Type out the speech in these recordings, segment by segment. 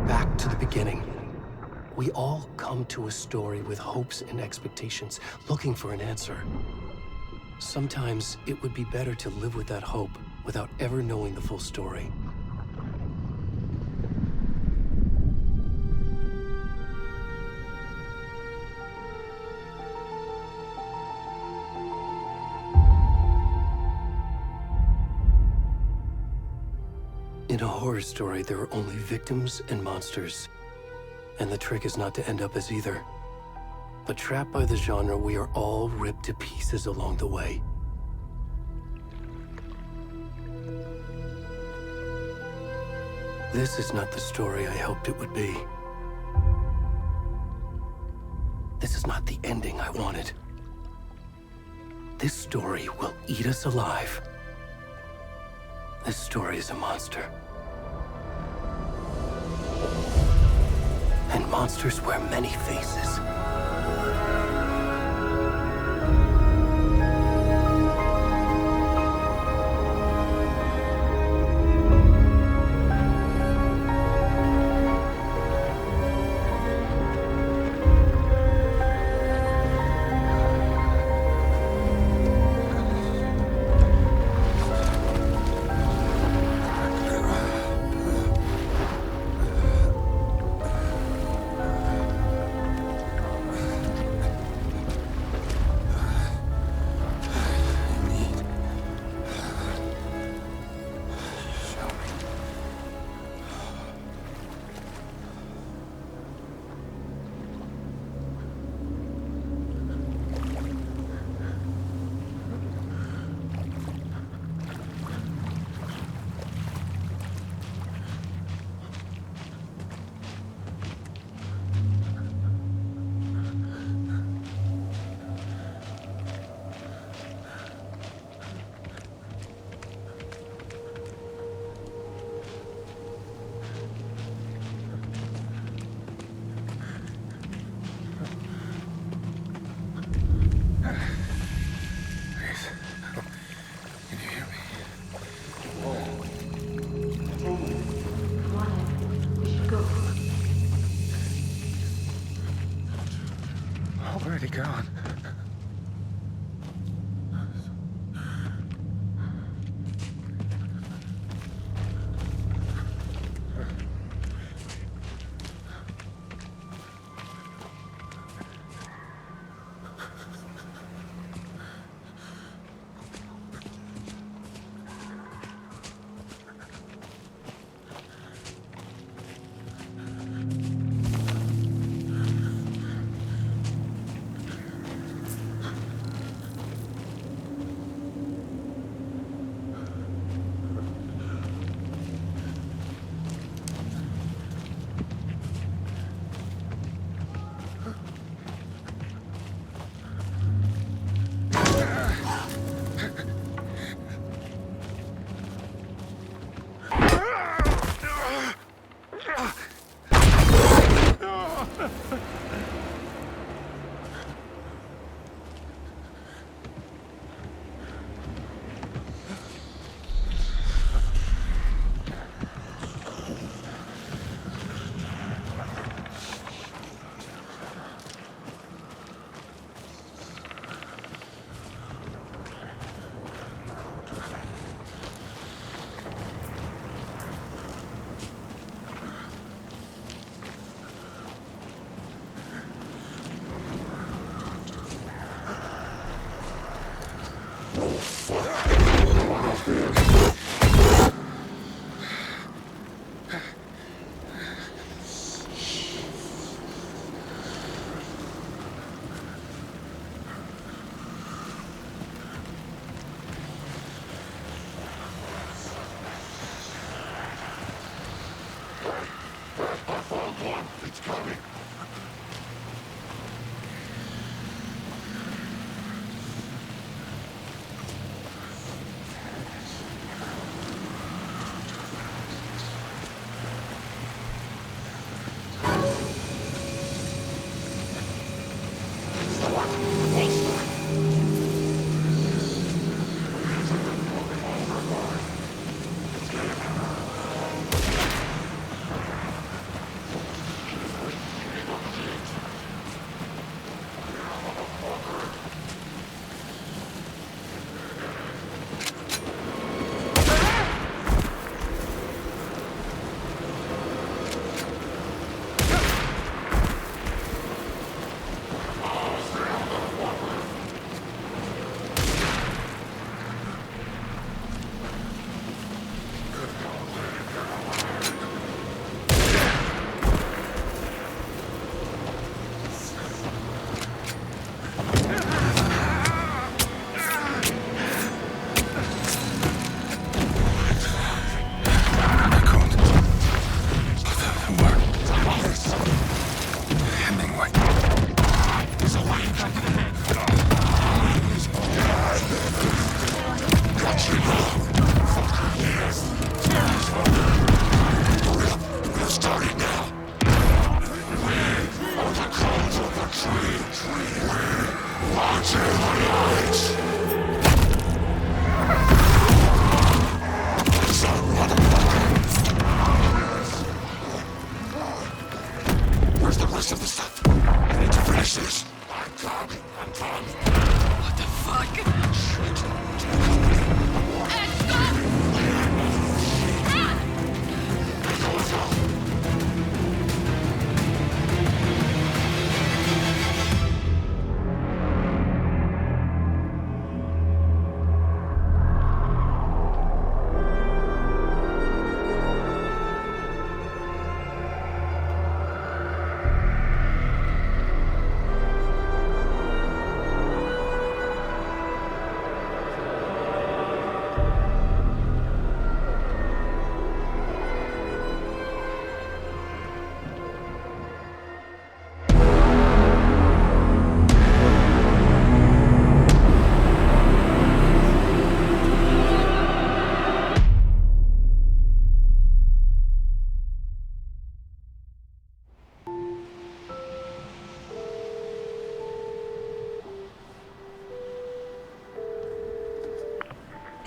Back to the beginning. We all come to a story with hopes and expectations, looking for an answer. Sometimes it would be better to live with that hope without ever knowing the full story. In a horror story, there are only victims and monsters. And the trick is not to end up as either. But trapped by the genre, we are all ripped to pieces along the way. This is not the story I hoped it would be. This is not the ending I wanted. This story will eat us alive. This story is a monster. And monsters wear many faces. Already gone.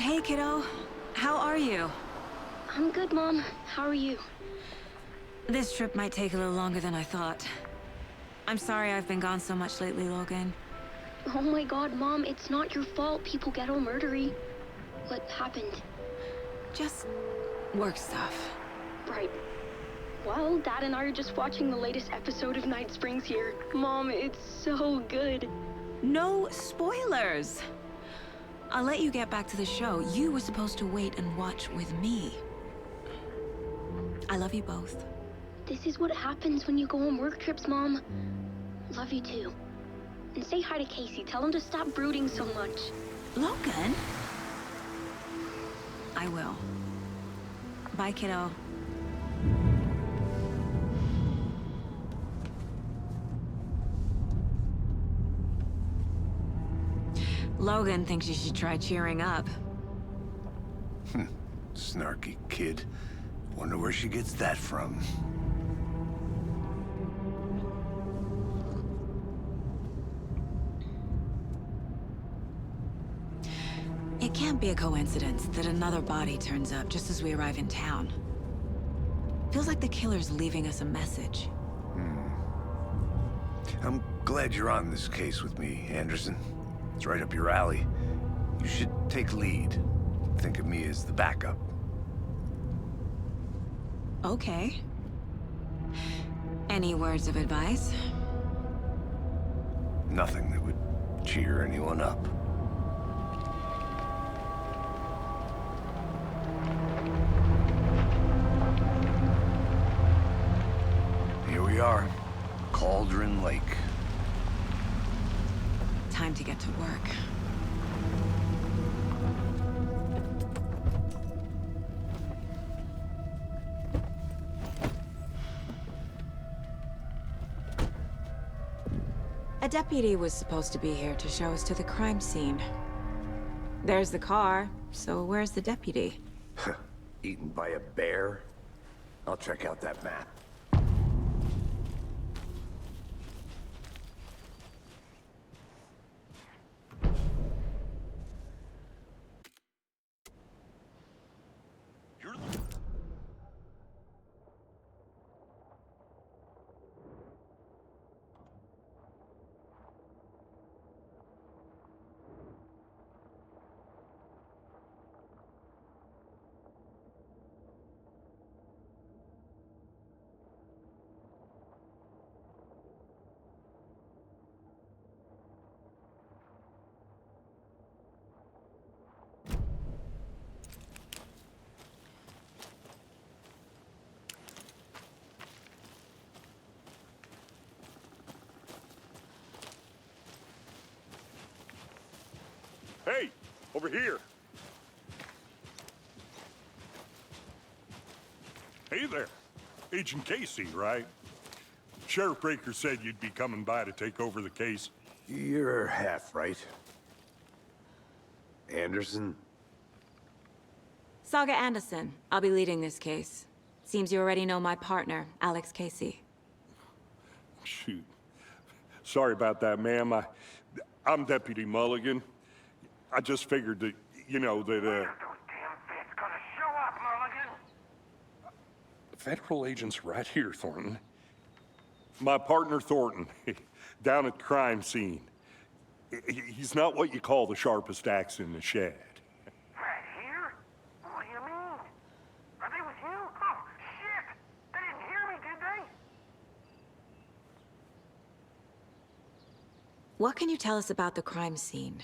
Hey, kiddo. How are you? I'm good, Mom. How are you? This trip might take a little longer than I thought. I'm sorry I've been gone so much lately, Logan. Oh my god, Mom, it's not your fault people get all murdery. What happened? Just work stuff. Right. Well, Dad and I are just watching the latest episode of Night Springs here. Mom, it's so good. No spoilers! I'll let you get back to the show. You were supposed to wait and watch with me. I love you both. This is what happens when you go on work trips, Mom. Love you too. And say hi to Casey. Tell him to stop brooding so much. Logan? I will. Bye, kiddo. Logan thinks you should try cheering up. Snarky kid. Wonder where she gets that from. It can't be a coincidence that another body turns up just as we arrive in town. Feels like the killer's leaving us a message. I'm glad you're on this case with me, Anderson. It's right up your alley. You should take lead. Think of me as the backup. Okay. Any words of advice? Nothing that would cheer anyone up. we are. Cauldron Lake. Time to get to work. A deputy was supposed to be here to show us to the crime scene. There's the car, so where's the deputy? Eaten by a bear? I'll check out that map. Hey, over here. Hey there. Agent Casey, right? Sheriff Breaker said you'd be coming by to take over the case. You're half right. Anderson? Saga Anderson. I'll be leading this case. Seems you already know my partner, Alex Casey. Shoot. Sorry about that, ma'am. I'm Deputy Mulligan. I just figured that, that, Those damn feds gonna show up, Mulligan. Federal agent's right here, Thornton. My partner, Thornton, down at the crime scene. He's not what you call the sharpest axe in the shed. Right here? What do you mean? Are they with you? Oh, shit! They didn't hear me, did they? What can you tell us about the crime scene?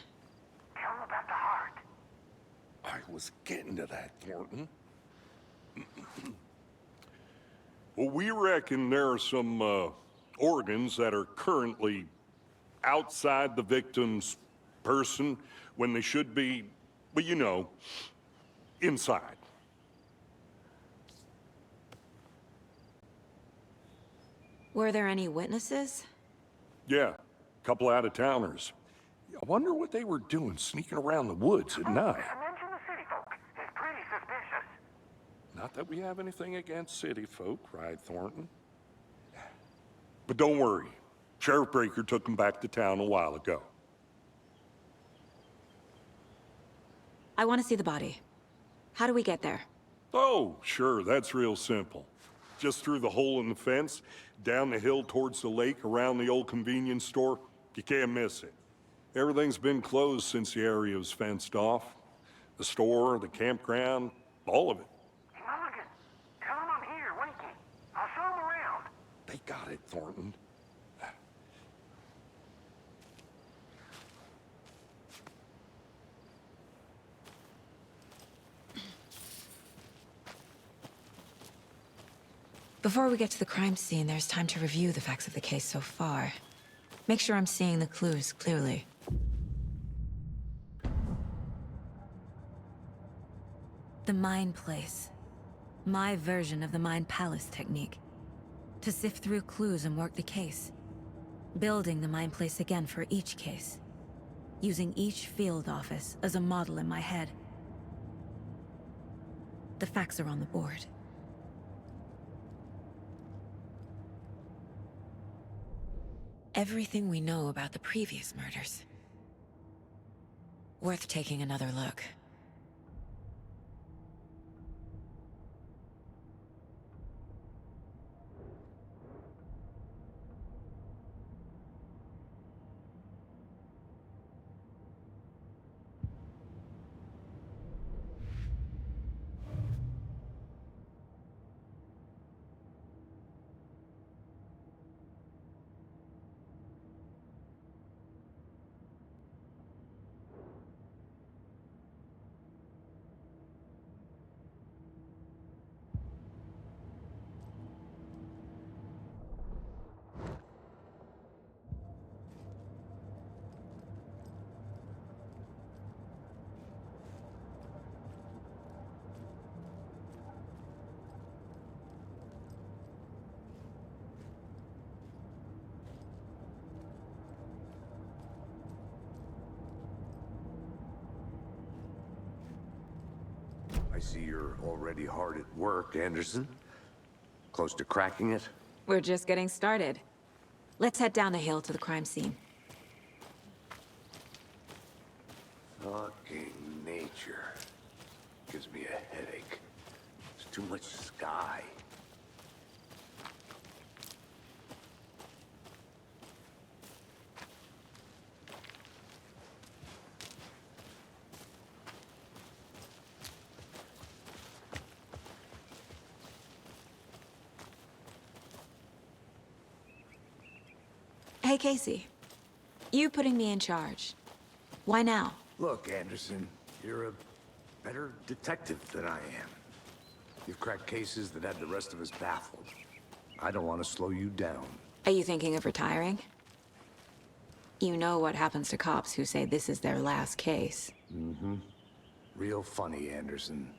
Tell them about the heart. I was getting to that, Thornton. Well, we reckon there are some organs that are currently outside the victim's person when they should be, well, inside. Were there any witnesses? Yeah, a couple out-of-towners. I wonder what they were doing sneaking around the woods at night. Mention the city folk. It's pretty suspicious. Not that we have anything against city folk, right, Thornton? But don't worry. Sheriff Breaker took them back to town a while ago. I want to see the body. How do we get there? Oh, sure, that's real simple. Just through the hole in the fence, down the hill towards the lake, around the old convenience store. You can't miss it. Everything's been closed since the area was fenced off. The store, the campground, all of it. Hey, Mulligan, tell them I'm here, waiting. I'll show them around. They got it, Thornton. Before we get to the crime scene, there's time to review the facts of the case so far. Make sure I'm seeing the clues clearly. The Mind Place. My version of the Mind Palace technique. To sift through clues and work the case. Building the Mind Place again for each case. Using each field office as a model in my head. The facts are on the board. Everything we know about the previous murders. Worth taking another look. I see you're already hard at work, Anderson. Close to cracking it? We're just getting started. Let's head down the hill to the crime scene. Fucking nature. Gives me a headache. There's too much sky. Hey, Casey. You putting me in charge. Why now? Look, Anderson, you're a better detective than I am. You've cracked cases that had the rest of us baffled. I don't want to slow you down. Are you thinking of retiring? You know what happens to cops who say this is their last case. Mm-hmm. Real funny, Anderson.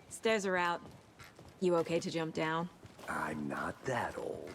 Stairs are out. You okay to jump down? I'm not that old.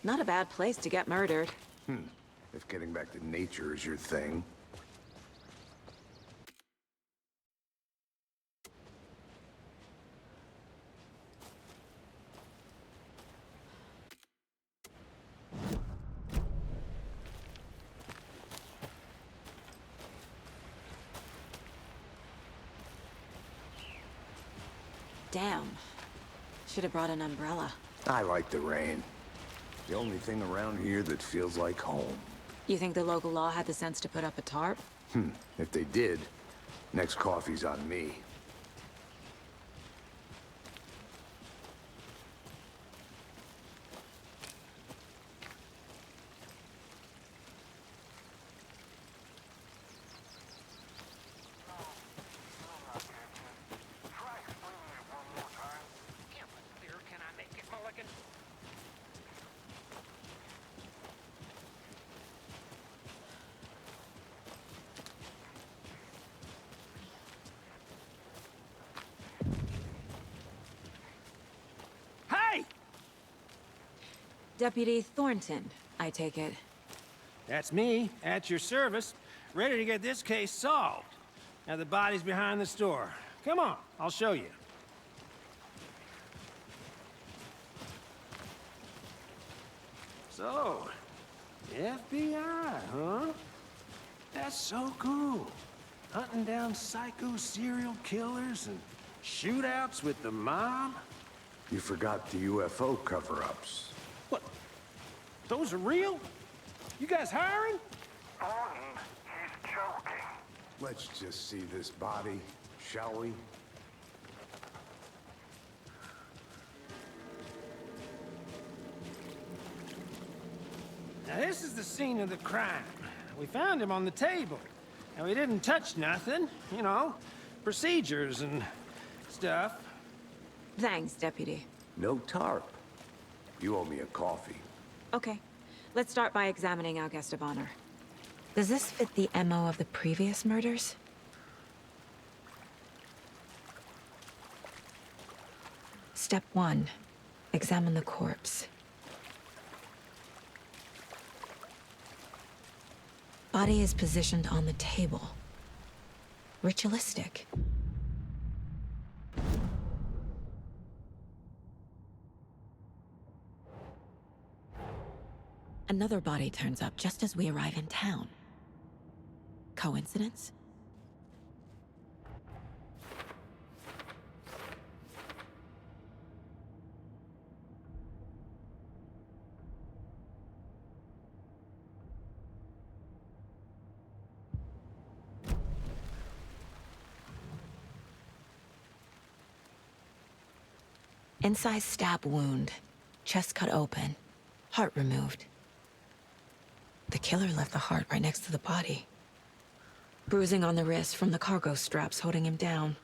Not a bad place to get murdered. If getting back to nature is your thing. Damn. Should have brought an umbrella. I like the rain. The only thing around here that feels like home. You think the local law had the sense to put up a tarp? If they did, next coffee's on me. Deputy Thornton, I take it. That's me, at your service, ready to get this case solved. Now the body's behind the store. Come on, I'll show you. So, FBI, huh? That's so cool. Hunting down psycho serial killers and shootouts with the mob? You forgot the UFO cover-ups. What? Those are real? You guys hiring? He's joking. Let's just see this body, shall we? Now this is the scene of the crime. We found him on the table. And we didn't touch nothing, you know, procedures and stuff. Thanks, Deputy. No tarp. You owe me a coffee. Okay. Let's start by examining our guest of honor. Does this fit the MO of the previous murders? Step 1. Examine the corpse. Body is positioned on the table. Ritualistic. Another body turns up just as we arrive in town. Coincidence? Incised stab wound, chest cut open, heart removed. The killer left the heart right next to the body. Bruising on the wrist from the cargo straps holding him down.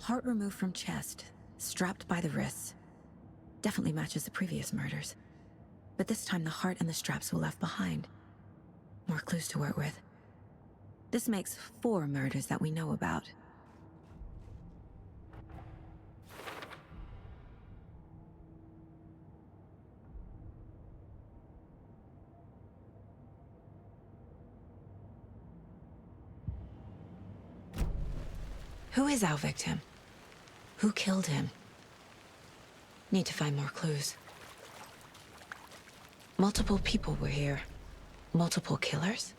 Heart removed from chest, strapped by the wrists. Definitely matches the previous murders. But this time the heart and the straps were left behind. More clues to work with. This makes 4 murders that we know about. Who is our victim? Who killed him? Need to find more clues. Multiple people were here. Multiple killers?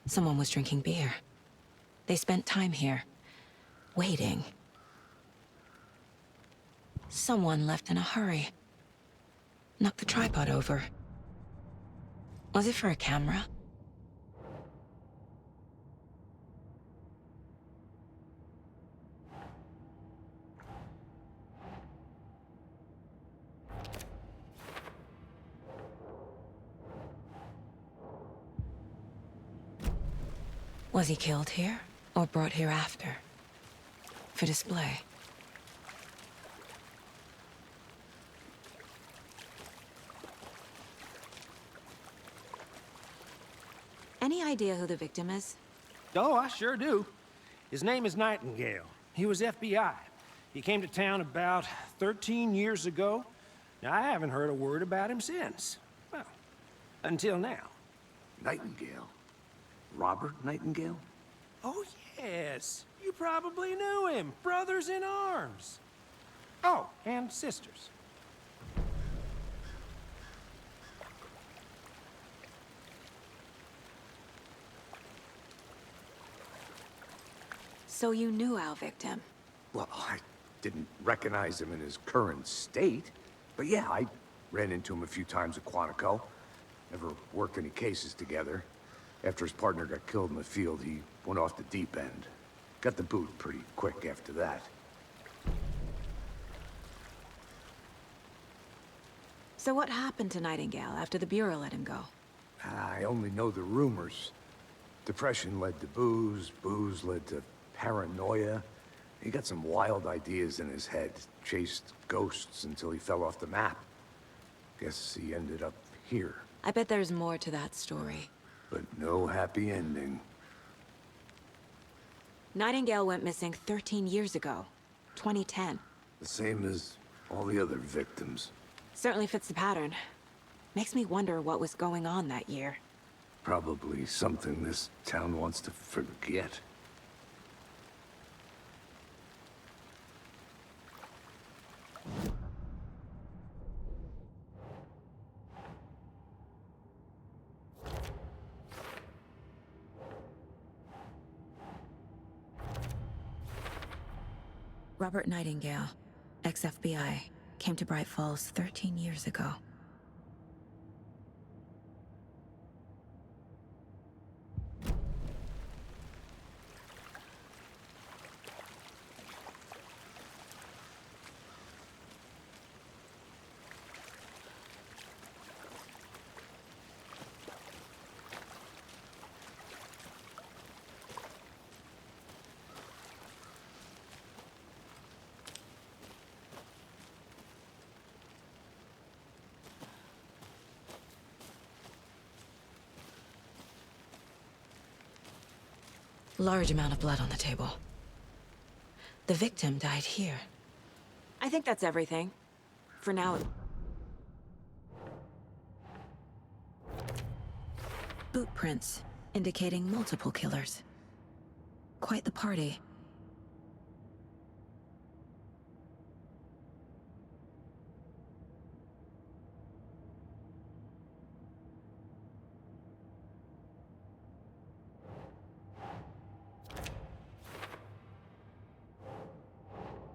Someone was drinking beer. They spent time here, waiting. Someone left in a hurry. Knocked the tripod over. Was it for a camera? Was he killed here, or brought here after? For display? Any idea who the victim is? Oh, I sure do. His name is Nightingale. He was FBI. He came to town about 13 years ago. Now, I haven't heard a word about him since. Well, until now. Nightingale? Robert Nightingale? Oh, yes. You probably knew him. Brothers in arms. Oh, and sisters. So you knew our victim? Well, I didn't recognize him in his current state. But yeah, I ran into him a few times at Quantico. Never worked any cases together. After his partner got killed in the field, he went off the deep end. Got the boot pretty quick after that. So what happened to Nightingale after the Bureau let him go? I only know the rumors. Depression led to booze, booze led to paranoia. He got some wild ideas in his head, chased ghosts until he fell off the map. Guess he ended up here. I bet there's more to that story. But no happy ending. Nightingale went missing 13 years ago, 2010. The same as all the other victims. Certainly fits the pattern. Makes me wonder what was going on that year. Probably something this town wants to forget. Robert Nightingale, ex-FBI, came to Bright Falls 13 years ago. Large amount of blood on the table. The victim died here. I think that's everything. For now. Boot prints, indicating multiple killers. Quite the party.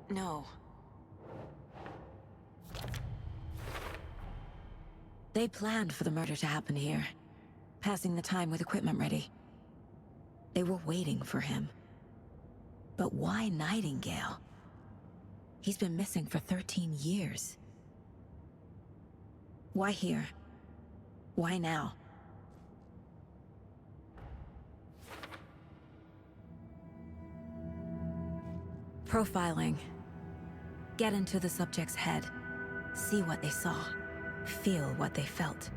No. They planned for the murder to happen here, passing the time with equipment ready. They were waiting for him. But why Nightingale? He's been missing for 13 years. Why here? Why now? Profiling. Get into the subject's head. See what they saw. Feel what they felt.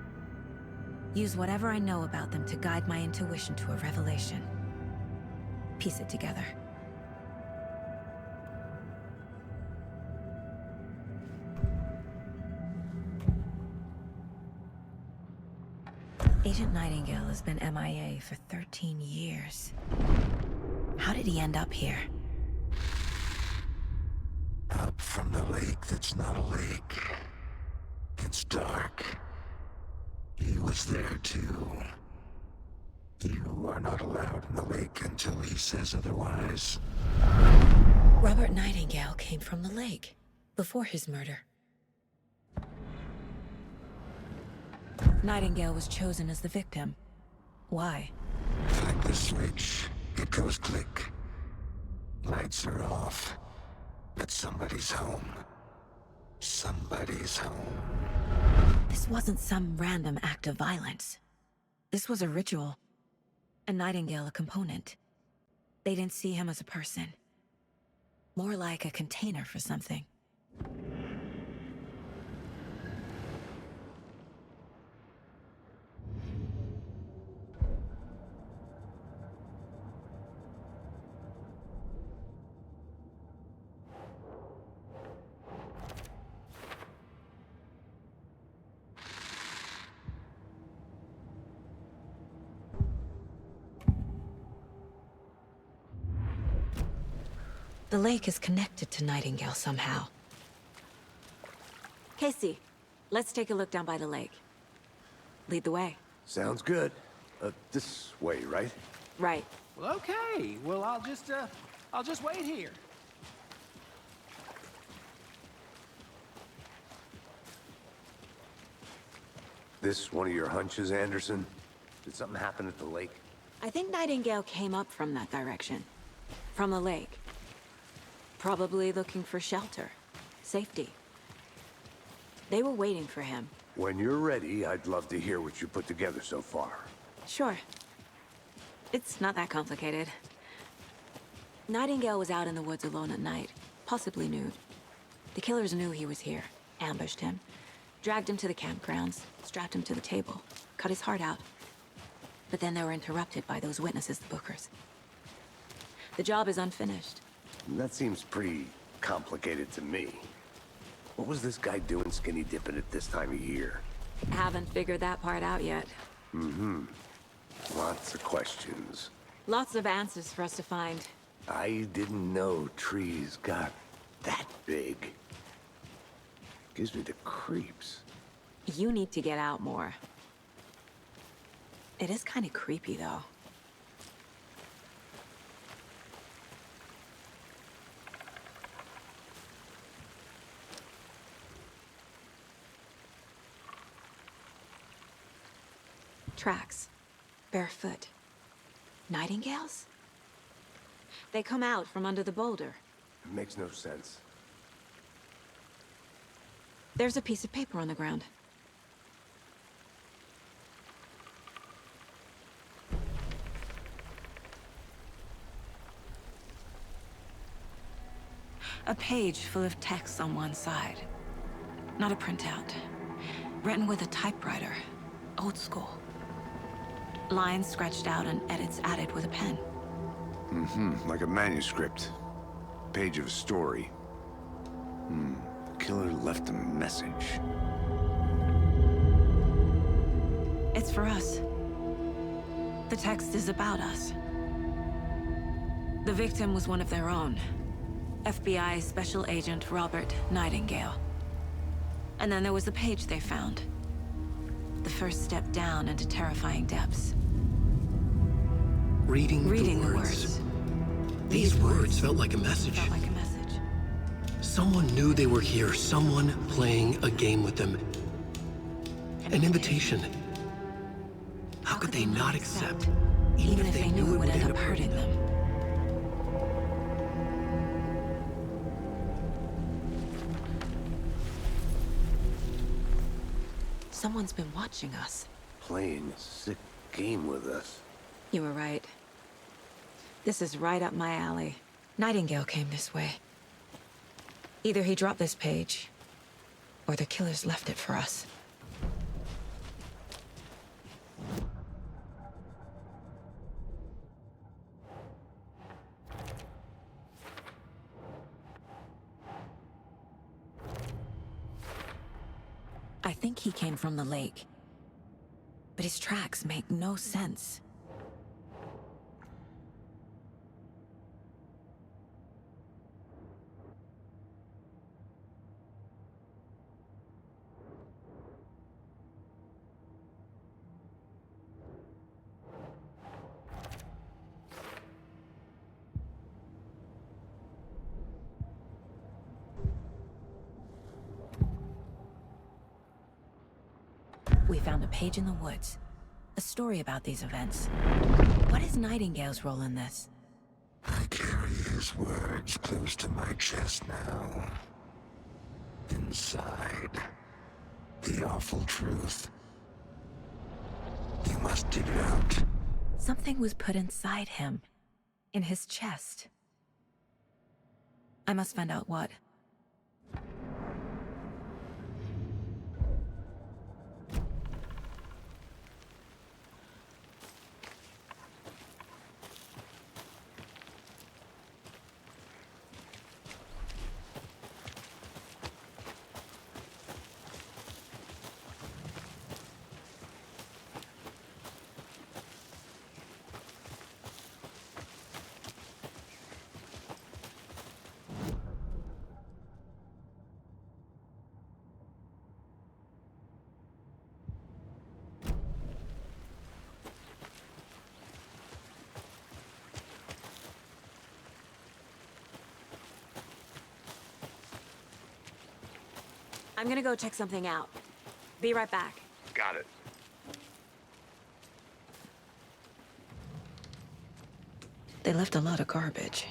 Use whatever I know about them to guide my intuition to a revelation. Piece it together. Agent Nightingale has been MIA for 13 years. How did he end up here? Up from the lake that's not a lake. It's dark. He was there too. You are not allowed in the lake until he says otherwise. Robert Nightingale came from the lake, before his murder. Nightingale was chosen as the victim. Why? Flick the switch. It goes click. Lights are off. But somebody's home. Somebody's home. This wasn't some random act of violence. This was a ritual. And Nightingale a component. They didn't see him as a person. More like a container for something. The lake is connected to Nightingale somehow. Casey, let's take a look down by the lake. Lead the way. Sounds good. This way, right? Right. Well, okay. Well, I'll just wait here. This one of your hunches, Anderson? Did something happen at the lake? I think Nightingale came up from that direction. From the lake. Probably looking for shelter. Safety. They were waiting for him. When you're ready, I'd love to hear what you put together so far. Sure. It's not that complicated. Nightingale was out in the woods alone at night, possibly nude. The killers knew he was here, ambushed him, dragged him to the campgrounds, strapped him to the table. cut his heart out. But then they were interrupted by those witnesses, the Bookers. The job is unfinished. That seems pretty complicated to me. What was this guy doing skinny dipping at this time of year? Haven't figured that part out yet. Lots of questions. Lots of answers for us to find. I didn't know trees got that big. Gives me the creeps. You need to get out more. It is kind of creepy, though. Tracks. Barefoot. Nightingales? They come out from under the boulder. It makes no sense. There's a piece of paper on the ground. A page full of text on one side. Not a printout. Written with a typewriter. Old school. Lines scratched out and edits added with a pen. Like a manuscript. Page of a story. The killer left a message. It's for us. The text is about us. The victim was one of their own. FBI Special Agent Robert Nightingale. And then there was the page they found. The first step down into terrifying depths. Reading the words. These words felt like a message. Felt like a message. Someone knew they were here, someone playing a game with them. An invitation. How could they not accept, even if they knew it would end up hurting them? Someone's been watching us. Playing a sick game with us. You were right. This is right up my alley. Nightingale came this way. Either he dropped this page, or the killers left it for us. I think he came from the lake. But his tracks make no sense. We found a page in the woods. A story about these events. What is Nightingale's role in this? I carry his words close to my chest now. Inside, the awful truth. You must dig it out. Something was put inside him. In his chest. I must find out what. I'm gonna go check something out. Be right back. Got it. They left a lot of garbage.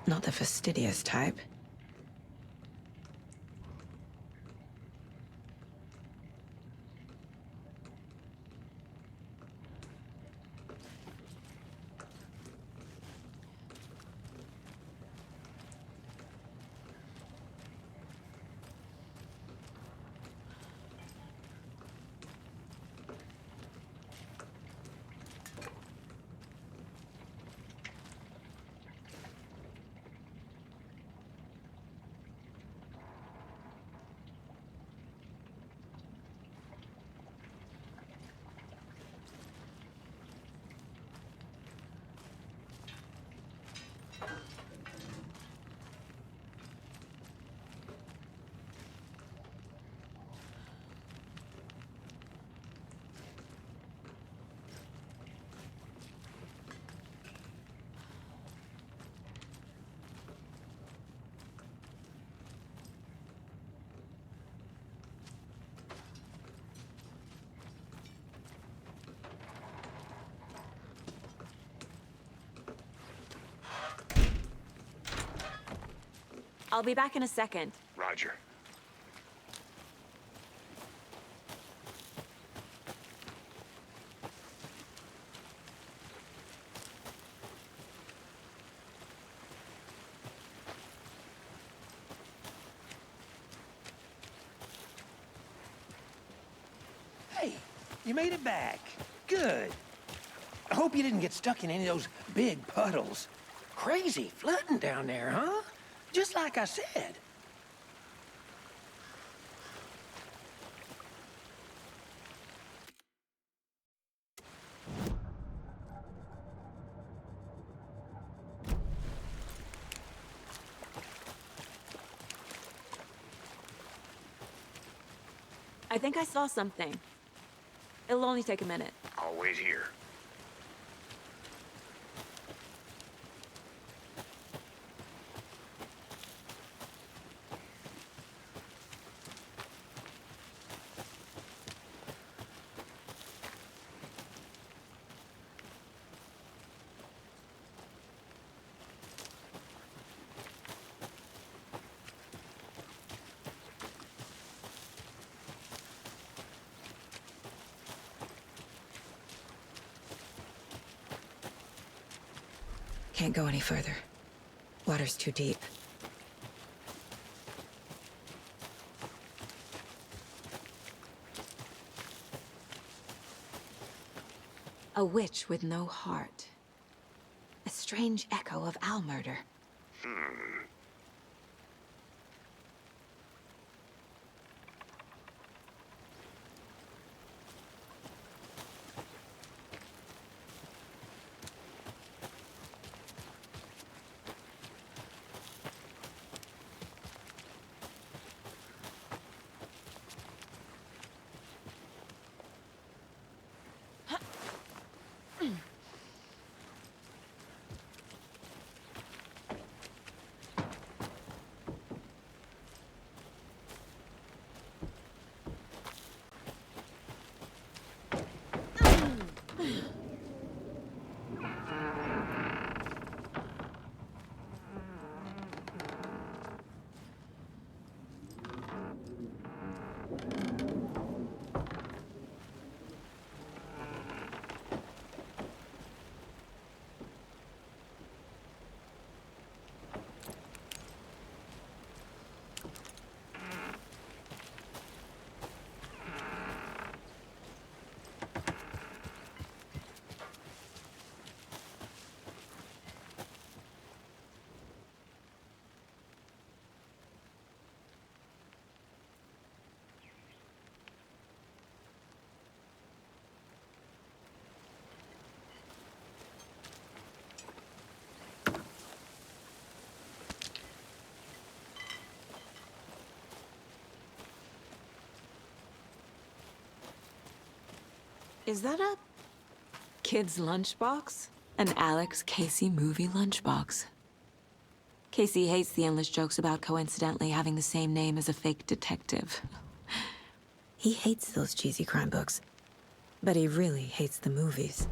Not the fastidious type. I'll be back in a second. Roger. Hey, you made it back. Good. I hope you didn't get stuck in any of those big puddles. Crazy flooding down there, huh? Just like I said. I think I saw something. It'll only take a minute. I'll wait here. Can't go any further. Water's too deep. A witch with no heart. A strange echo of owl murder. Is that a kid's lunchbox? An Alex Casey movie lunchbox. Casey hates the endless jokes about coincidentally having the same name as a fake detective. He hates those cheesy crime books, but he really hates the movies.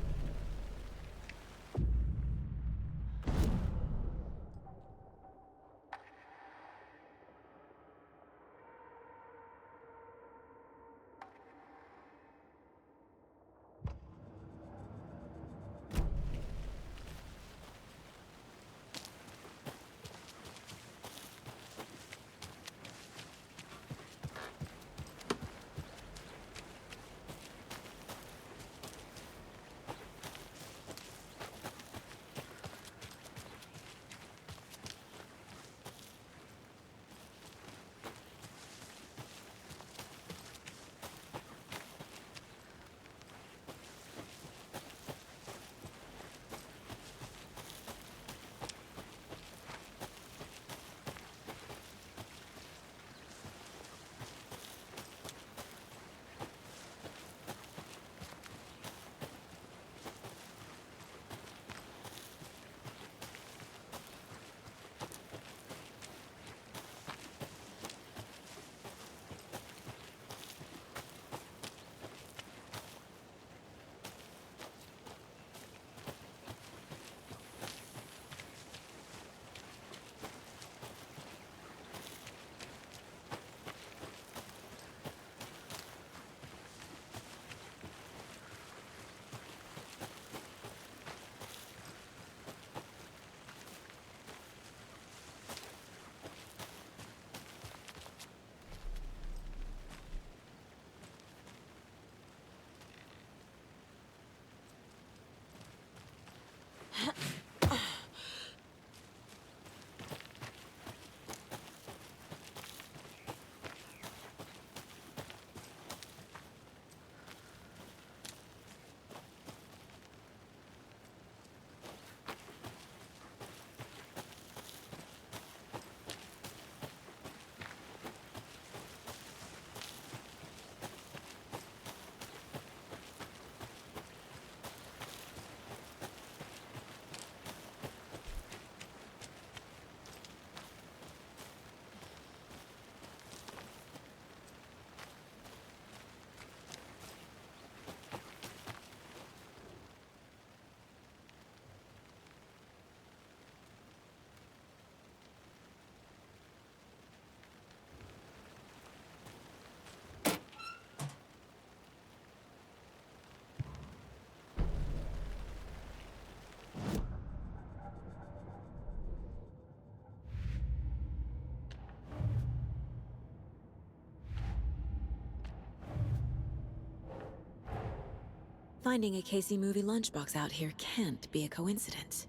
Finding a Casey movie lunchbox out here can't be a coincidence.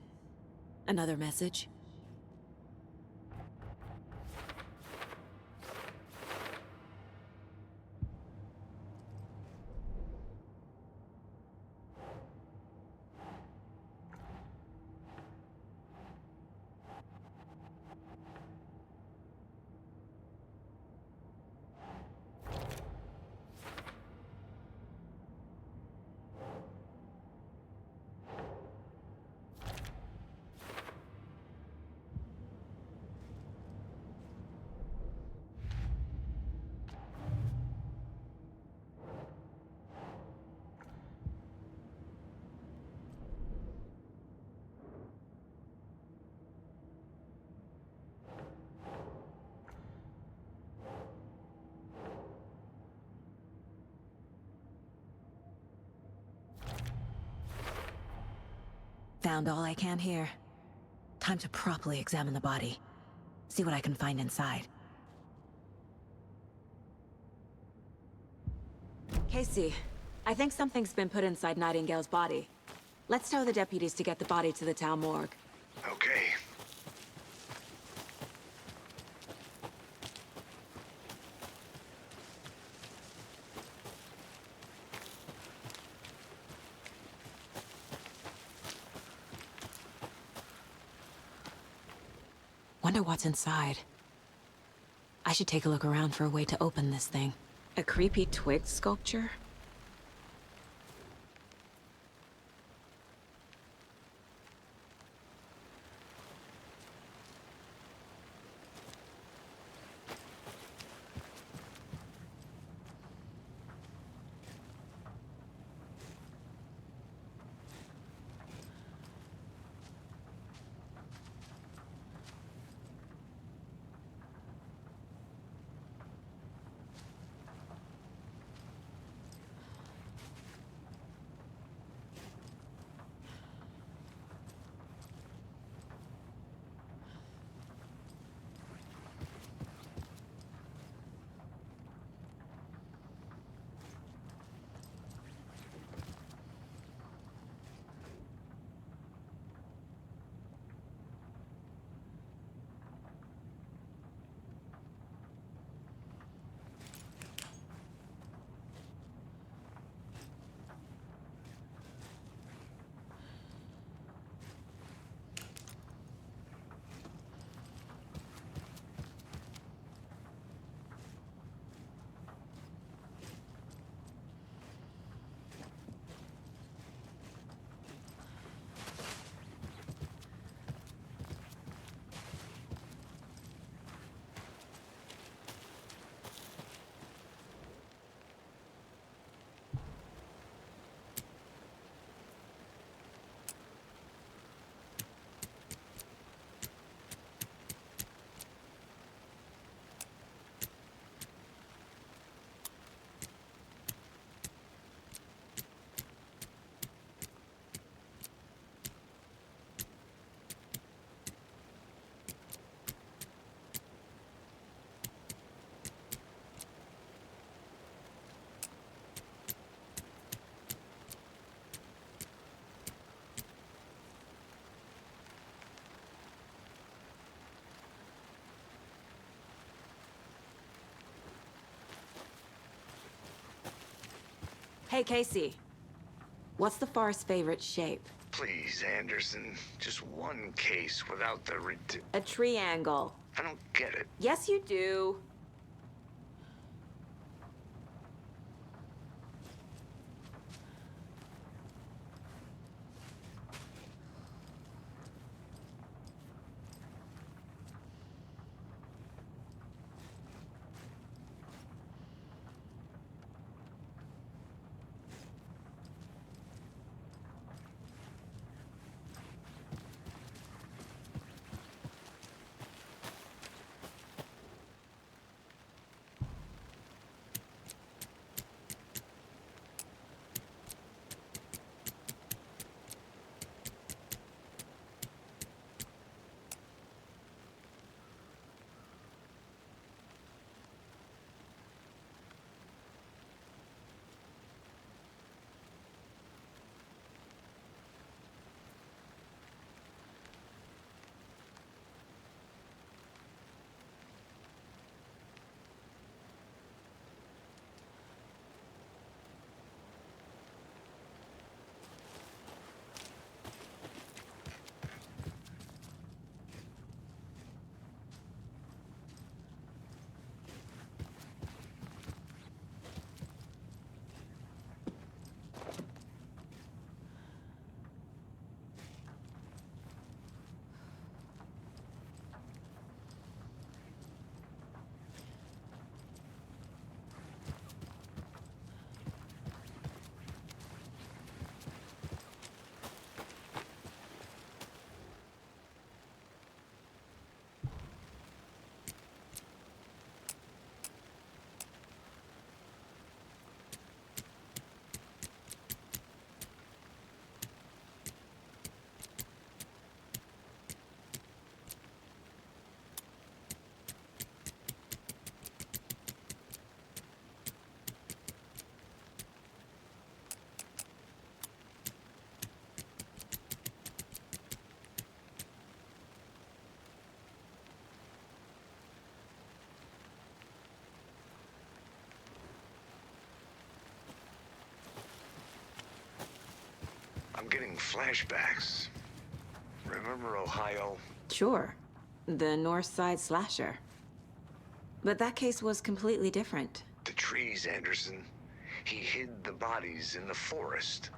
Another message? Found all I can here. Time to properly examine the body. See what I can find inside. Casey, I think something's been put inside Nightingale's body. Let's tell the deputies to get the body to the town morgue. Okay. Wonder what's inside. I should take a look around for a way to open this thing. A creepy twig sculpture? Hey, Casey. What's the far's favorite shape? Please, Anderson. Just one case without the A triangle. I don't get it. Yes, you do. I'm getting flashbacks. Remember Ohio? Sure. The North Side slasher. But that case was completely different. The trees, Anderson. He hid the bodies in the forest.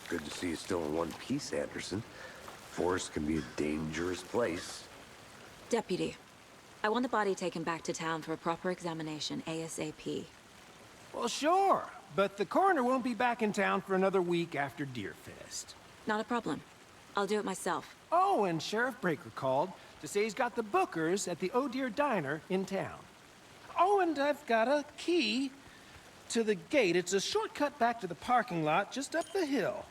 Good to see you still in one piece, Anderson. Forest can be a dangerous place. Deputy, I want the body taken back to town for a proper examination, ASAP. Well, sure. But the coroner won't be back in town for another week after Deerfest. Not a problem. I'll do it myself. Oh, and Sheriff Breaker called to say he's got the bookers at the Oh Dear Diner in town. Oh, and I've got a key to the gate. It's a shortcut back to the parking lot just up the hill.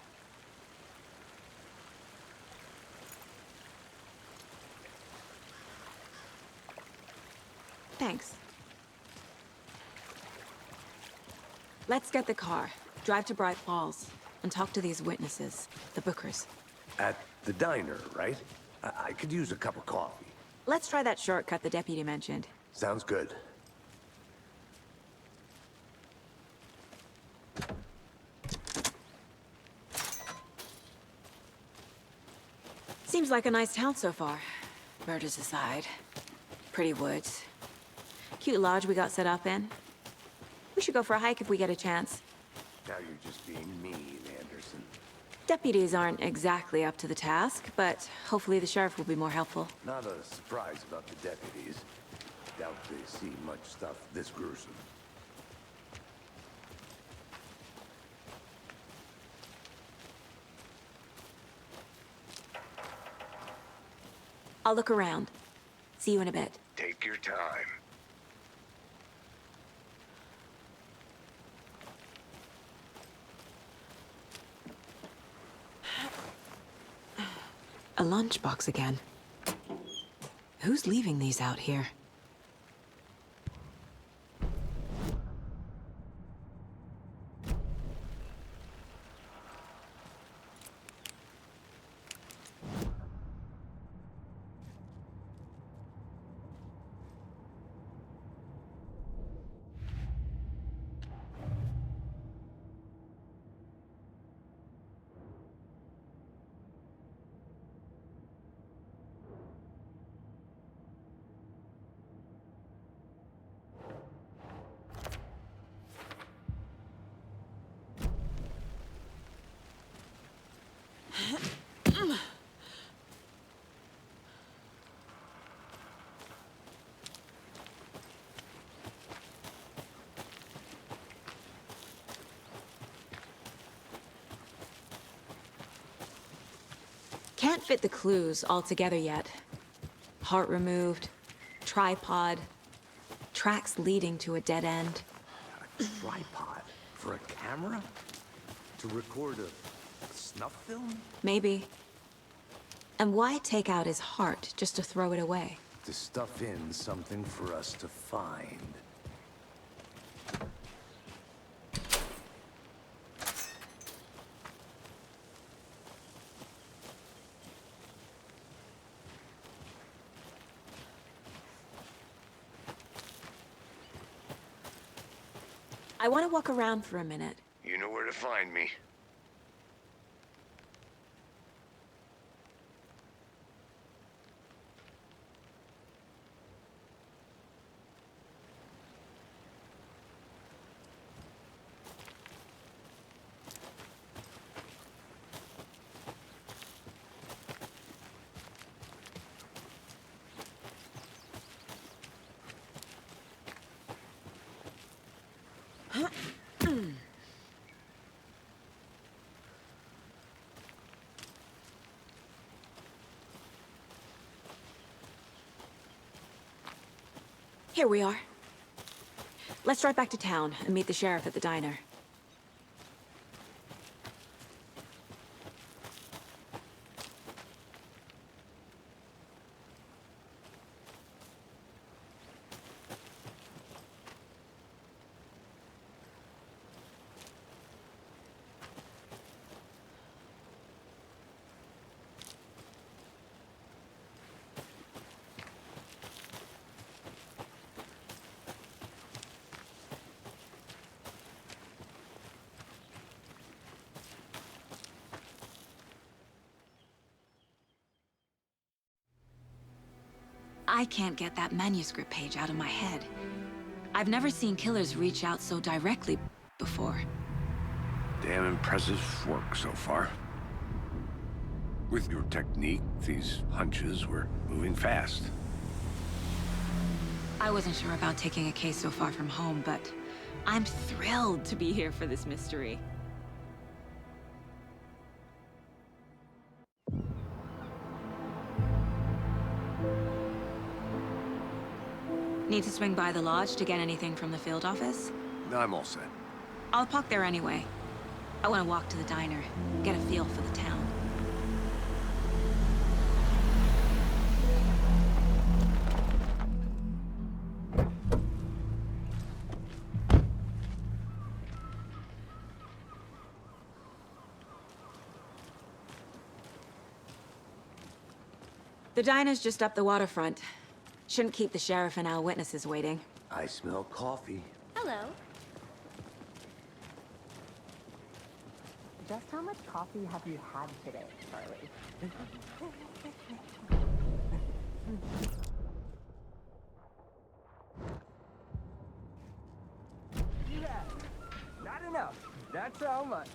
Thanks. Let's get the car, drive to Bright Falls, and talk to these witnesses, the bookers. At the diner, right? I could use a cup of coffee. Let's try that shortcut the deputy mentioned. Sounds good. Seems like a nice town so far. Murders aside. Pretty woods. Cute lodge we got set up in. We should go for a hike if we get a chance. Now you're just being mean, Anderson. Deputies aren't exactly up to the task, but hopefully the sheriff will be more helpful. Not a surprise about the deputies. Doubt they see much stuff this gruesome. I'll look around. See you in a bit. Take your time. A lunchbox again. Who's leaving these out here? Can't fit the clues all together yet. Heart removed, tripod, tracks leading to a dead end. Tripod? For a camera? To record a snuff film? Maybe. And why take out his heart just to throw it away? To stuff in something for us to find. I want to walk around for a minute. You know where to find me. Here we are. Let's drive back to town and meet the sheriff at the diner. I can't get that manuscript page out of my head. I've never seen killers reach out so directly before. Damn impressive work so far. With your technique, these hunches were moving fast. I wasn't sure about taking a case so far from home, but I'm thrilled to be here for this mystery. Need to swing by the lodge to get anything from the field office? I'm all set. I'll park there anyway. I want to walk to the diner, get a feel for the town. The diner's just up the waterfront. Shouldn't keep the sheriff and our witnesses waiting. I smell coffee. Hello. Just how much coffee have you had today, Charlie? Yeah, not enough. That's how much.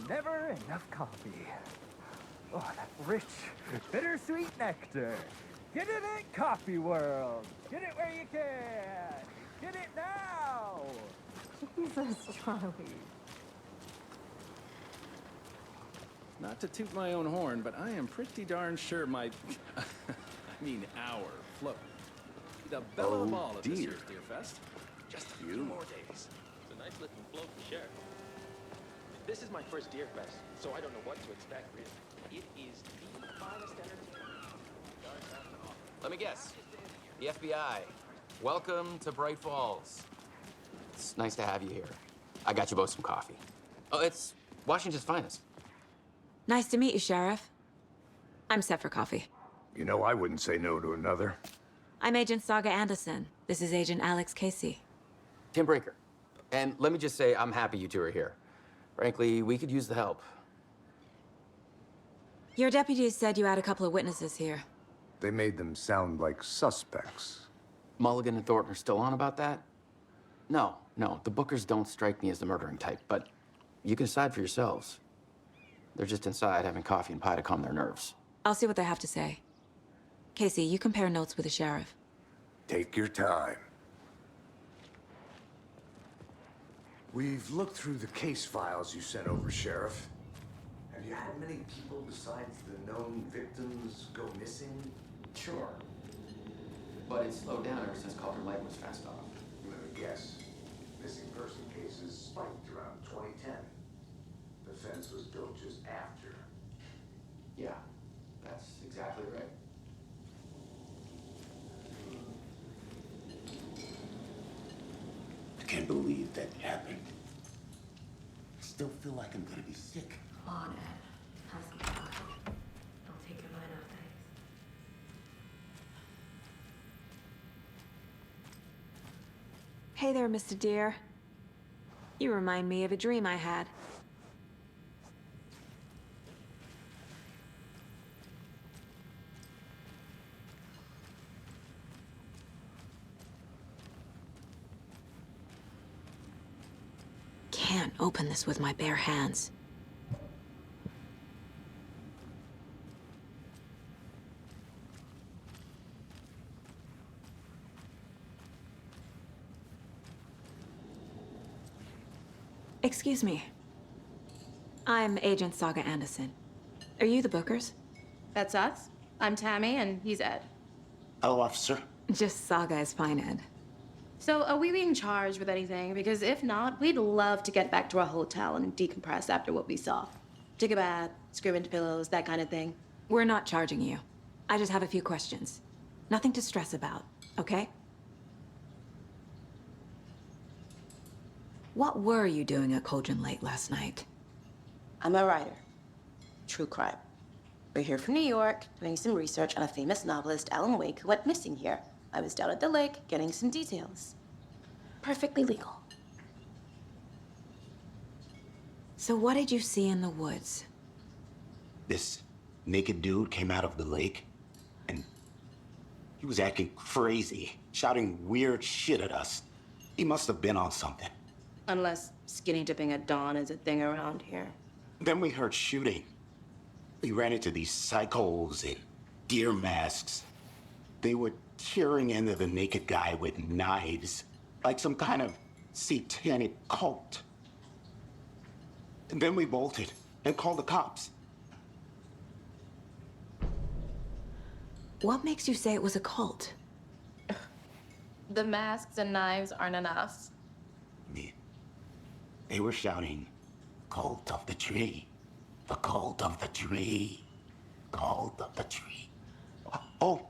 Never enough coffee. Oh, that rich, bittersweet nectar. Get it in Coffee World. Get it where you can. Get it now. Jesus, Charlie. Not to toot my own horn, but I am pretty darn sure my... I mean our float. The belle of all at this year's Deer Fest. Just a few more days. It's a nice looking float to share. This is my first Deer Fest, so I don't know what to expect, really. It is the finest entertainment. Let me guess. The FBI. Welcome to Bright Falls. It's nice to have you here. I got you both some coffee. Oh, it's Washington's finest. Nice to meet you, Sheriff. I'm set for coffee. You know, I wouldn't say no to another. I'm Agent Saga Anderson. This is Agent Alex Casey. Tim Breaker. And let me just say, I'm happy you two are here. Frankly, we could use the help. Your deputies said you had a couple of witnesses here. They made them sound like suspects. Mulligan and Thornton are still on about that? No, the Bookers don't strike me as the murdering type, but you can decide for yourselves. They're just inside having coffee and pie to calm their nerves. I'll see what they have to say. Casey, you compare notes with the sheriff. Take your time. We've looked through the case files you sent over, Sheriff. Have you had many people besides the known victims go missing? Sure. But it's slowed down ever since Calder Light was fast off. Let me guess. Missing person cases spiked around 2010. The fence was built just after. Yeah, that's exactly right. I can't believe that happened. I still feel like I'm gonna be sick. Come on, Ed. Have some coffee. Don't take your mind off things. Hey there, Mr. Deer. You remind me of a dream I had. Can't open this with my bare hands. Excuse me. I'm Agent Saga Anderson. Are you the Bookers? That's us. I'm Tammy, and he's Ed. Hello, officer. Just Saga is fine, Ed. So, are we being charged with anything? Because if not, we'd love to get back to our hotel and decompress after what we saw. Take a bath, scream into pillows, that kind of thing. We're not charging you. I just have a few questions. Nothing to stress about, okay? What were you doing at Cauldron Lake last night? I'm a writer. True crime. We're here from New York, doing some research on a famous novelist, Alan Wake, who went missing here. I was down at the lake, getting some details. Perfectly legal. So what did you see in the woods? This naked dude came out of the lake, and he was acting crazy, shouting weird shit at us. He must have been on something. Unless skinny dipping at dawn is a thing around here. Then we heard shooting. We ran into these psychos in deer masks. They were tearing into the naked guy with knives, like some kind of satanic cult. And then we bolted and called the cops. What makes you say it was a cult? The masks and knives aren't enough. They were shouting, "Cult of the tree, the cult of the tree, cult of the tree." Oh,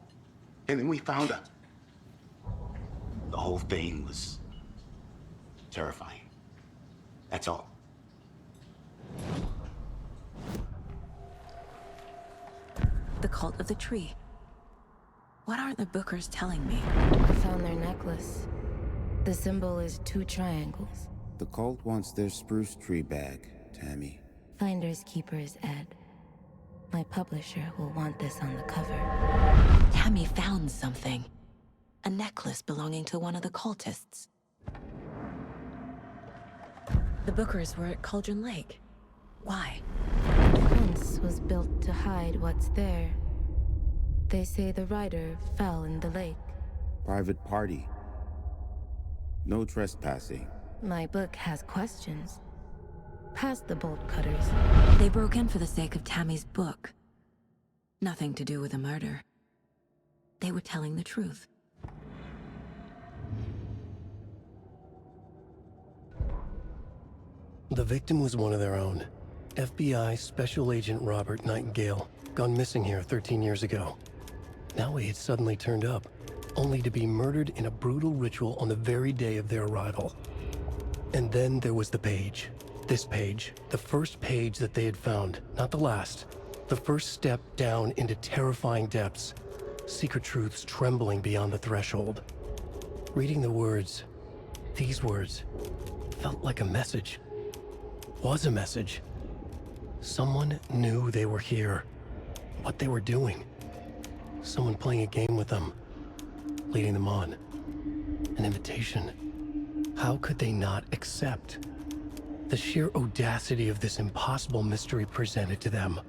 and then we found her. The whole thing was terrifying. That's all. The cult of the tree. What aren't the Bookers telling me? I found their necklace. The symbol is 2 triangles. The cult wants their spruce tree back, Tammy. Finders keepers, Ed. My publisher will want this on the cover. Tammy found something. A necklace belonging to one of the cultists. The Bookers were at Cauldron Lake. Why? The fence was built to hide what's there. They say the rider fell in the lake. Private party. No trespassing. My book has questions. Past the bolt cutters. They broke in for the sake of Tammy's book. Nothing to do with a murder. They were telling the truth. The victim was one of their own. FBI Special Agent Robert Nightingale, gone missing here 13 years ago. Now he had suddenly turned up, only to be murdered in a brutal ritual on the very day of their arrival. And then there was the page. This page, the first page that they had found, not the last. The first step down into terrifying depths. Secret truths trembling beyond the threshold. Reading the words, these words, felt like a message. Was a message. Someone knew they were here. What they were doing. Someone playing a game with them. Leading them on. An invitation. How could they not accept? The sheer audacity of this impossible mystery presented to them.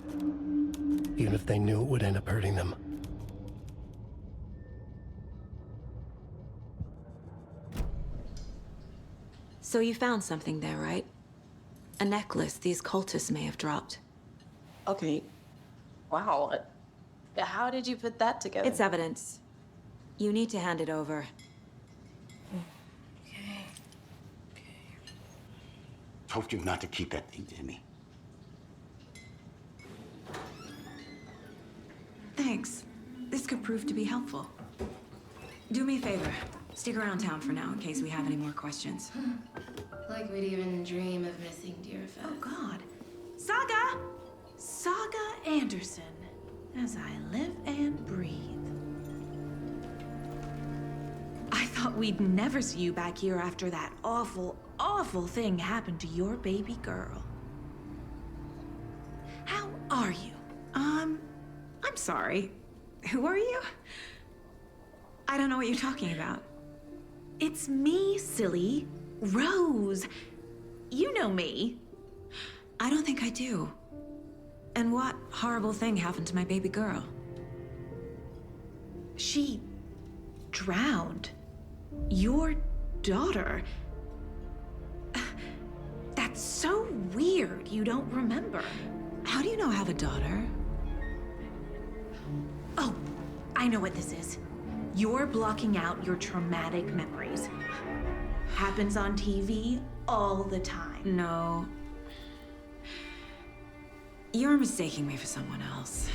Even if they knew it would end up hurting them. So you found something there, right? A necklace these cultists may have dropped. Okay. Wow. How did you put that together? It's evidence. You need to hand it over. told you not to keep that thing to me. Thanks. This could prove to be helpful. Do me a favor. Stick around town for now in case we have any more questions. Like we'd even dream of missing Deerfest. Oh, God. Saga! Saga Anderson. As I live and breathe. I thought we'd never see you back here after that awful, awful thing happened to your baby girl. How are you? I'm sorry. Who are you? I don't know what you're talking about. It's me, silly. Rose. You know me. I don't think I do. And what horrible thing happened to my baby girl? She drowned. Your daughter. That's so weird you don't remember. How do you know I have a daughter? Oh, I know what this is. You're blocking out your traumatic memories. Happens on TV all the time. No. You're mistaking me for someone else.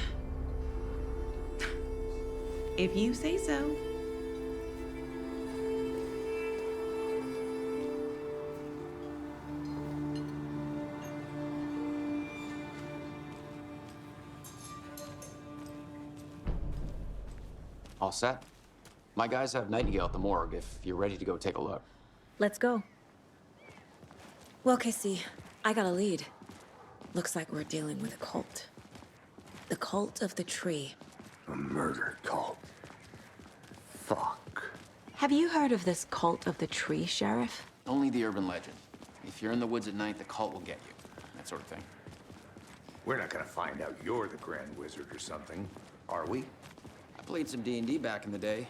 If you say so. All set? My guys have Nightingale at the morgue if you're ready to go take a look. Let's go. Well, Casey, I got a lead. Looks like we're dealing with a cult. The cult of the tree. A murder cult. Fuck. Have you heard of this cult of the tree, Sheriff? Only the urban legend. If you're in the woods at night, the cult will get you. That sort of thing. We're not gonna find out you're the Grand Wizard or something, are we? I played some D&D back in the day.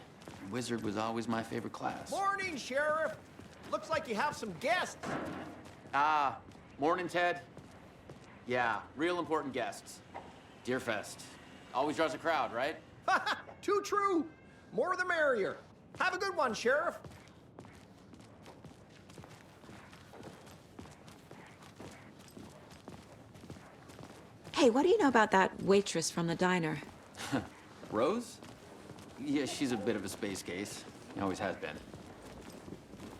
Wizard was always my favorite class. Morning, Sheriff. Looks like you have some guests. Morning, Ted. Yeah, real important guests. Deerfest. Always draws a crowd, right? Too true. More the merrier. Have a good one, Sheriff. Hey, what do you know about that waitress from the diner? Rose? Yeah, she's a bit of a space case. Always has been.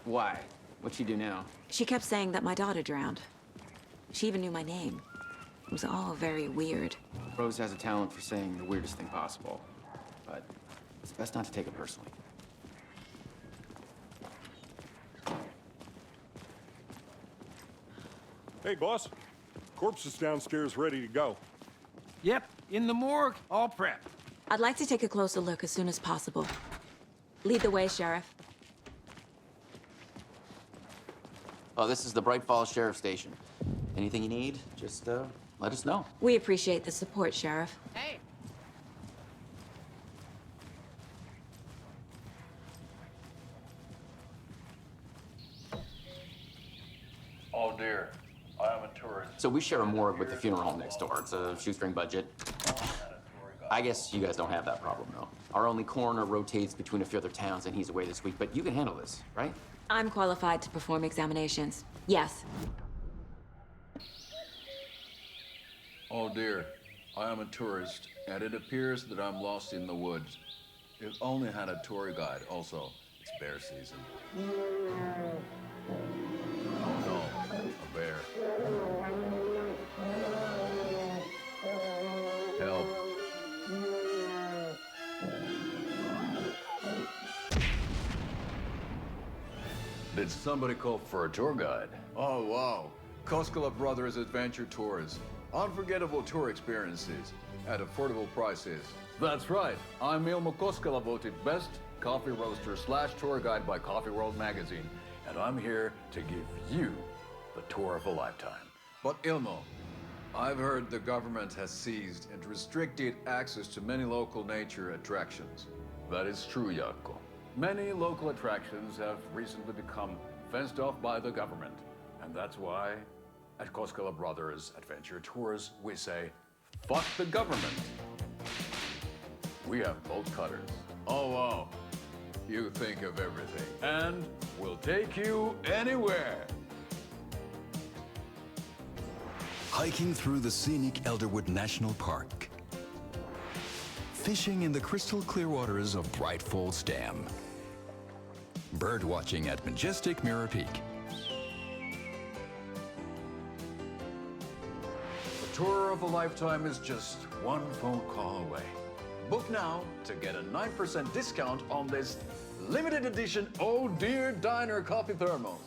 Why? What'd she do now? She kept saying that my daughter drowned. She even knew my name. It was all very weird. Rose has a talent for saying the weirdest thing possible. But it's best not to take it personally. Hey, boss. Corpse is downstairs ready to go. Yep, in the morgue, all prepped. I'd like to take a closer look as soon as possible. Lead the way, Sheriff. Oh, this is the Bright Falls Sheriff Station. Anything you need, just let us know. We appreciate the support, Sheriff. Hey. Oh dear, I am a tourist. So we share a morgue with the funeral home next door. It's a shoestring budget. I guess you guys don't have that problem, though. Our only coroner rotates between a few other towns, and he's away this week, but you can handle this, right? I'm qualified to perform examinations. Yes. Oh dear, I am a tourist, and it appears that I'm lost in the woods. If only had a tour guide. Also, it's bear season. Oh no, a bear. Help. Did somebody call for a tour guide? Oh wow, Koskela Brothers Adventure Tours. Unforgettable tour experiences at affordable prices. That's right, I'm Ilmo Koskela, voted best coffee roaster / tour guide by Coffee World magazine, and I'm here to give you the tour of a lifetime. But Ilmo, I've heard the government has seized and restricted access to many local nature attractions. That is true, Jaakko. Many local attractions have recently become fenced off by the government, and that's why at Koskela Brothers Adventure Tours, we say, fuck the government. We have bolt cutters. Oh, wow. You think of everything. And we'll take you anywhere. hiking through the scenic Elderwood National Park, fishing in the crystal clear waters of Bright Falls Dam, bird watching at majestic Mirror Peak. The tour of a lifetime is just one phone call away. Book now to get a 9% discount on this limited edition Oh Dear Diner coffee thermos.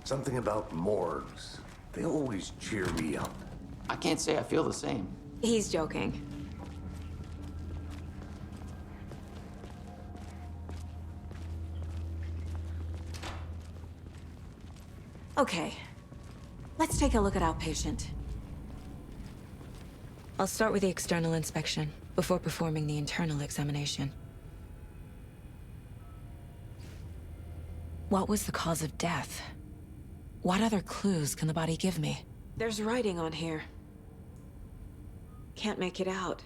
Something about morgues. They always cheer me up. I can't say I feel the same. He's joking. Okay, let's take a look at outpatient. I'll start with the external inspection before performing the internal examination. What was the cause of death? What other clues can the body give me? There's writing on here. Can't make it out.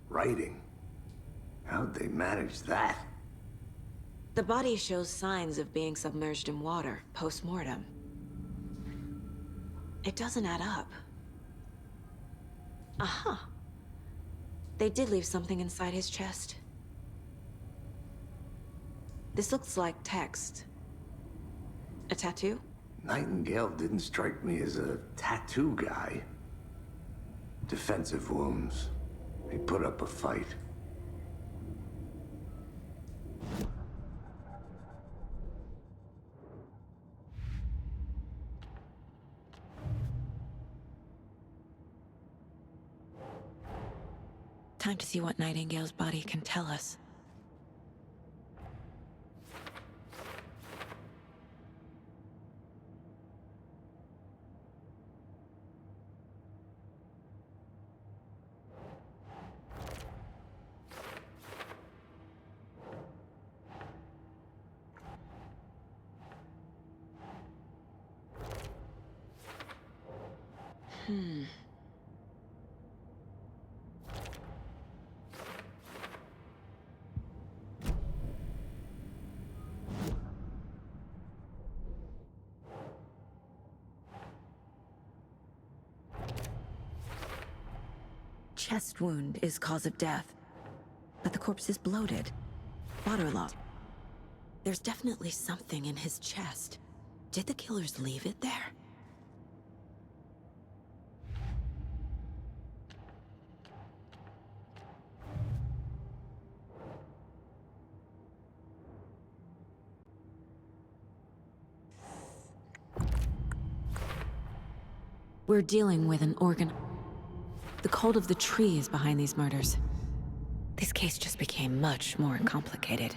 Writing? How'd they manage that? The body shows signs of being submerged in water post-mortem. It doesn't add up. Aha. They did leave something inside his chest. This looks like text. A tattoo? Nightingale didn't strike me as a tattoo guy. Defensive wounds. He put up a fight. Time to see what Nightingale's body can tell us. Chest wound is cause of death, but the corpse is bloated, waterlogged. There's definitely something in his chest. Did the killers leave it there? We're dealing with an organ. The cult of the tree is behind these murders. This case just became much more complicated.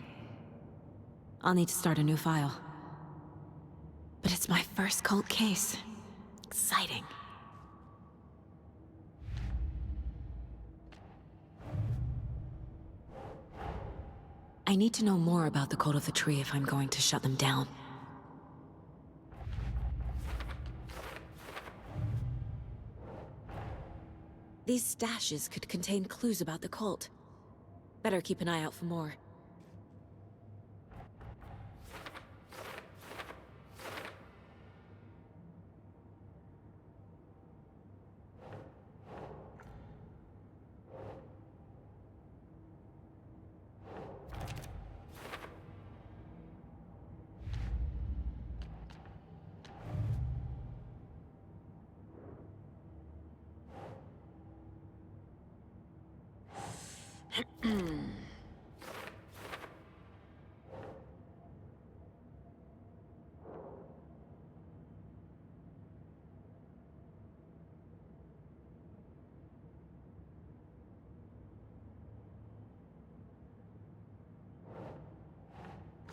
I'll need to start a new file. But it's my first cult case. Exciting. I need to know more about the cult of the tree if I'm going to shut them down. These stashes could contain clues about the cult. Better keep an eye out for more.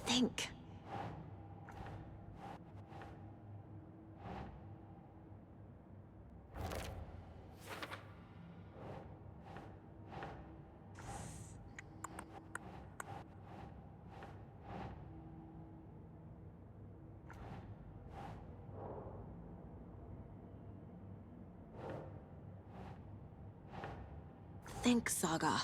Think. think saga.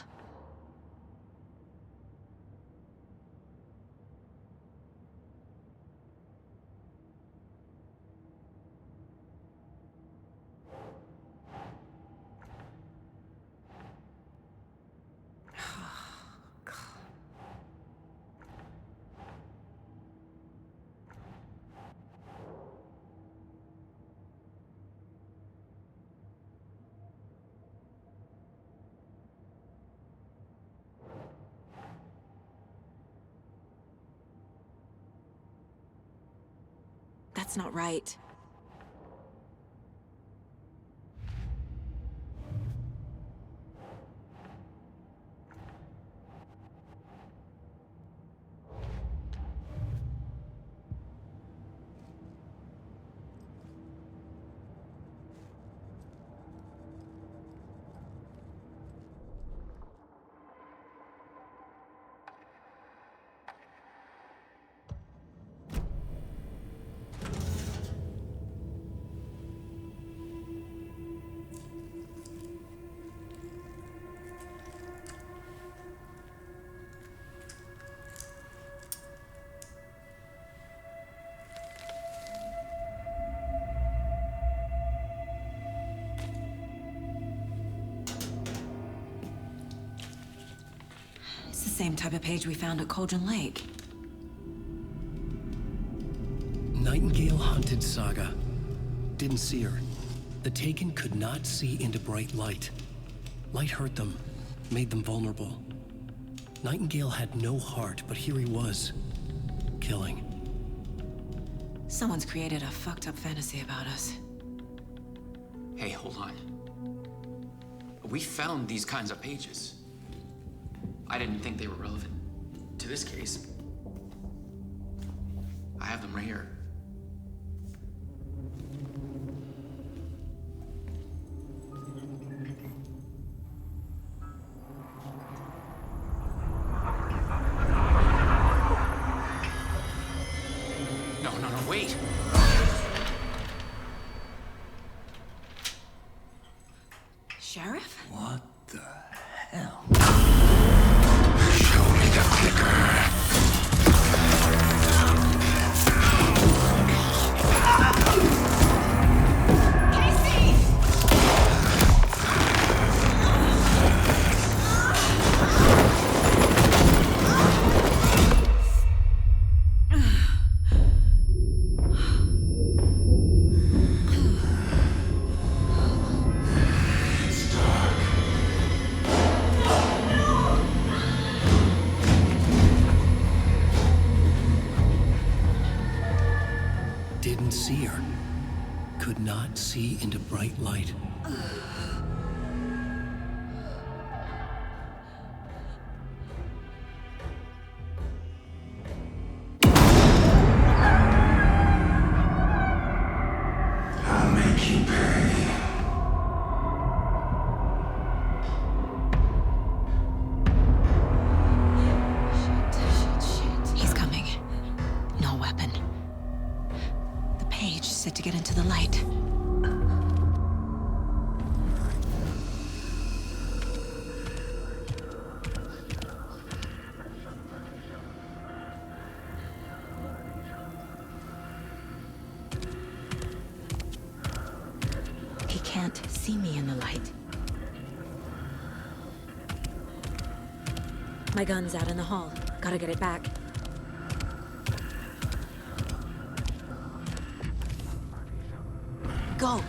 That's not right. Same type of page we found at Cauldron Lake. Nightingale hunted Saga. Didn't see her. The Taken could not see into bright light. Light hurt them, made them vulnerable. Nightingale had no heart, but here he was, killing. Someone's created a fucked up fantasy about us. Hey, hold on. We found these kinds of pages. I didn't think they were relevant to this case. I have them right here. No, wait! Sheriff? What the hell? Didn't see her. Could not see into bright light. I'll make you pay. Shit. He's coming. No weapon. The page set to get into the light. He can't see me in the light. My gun's out in the hall. Gotta get it back. Go!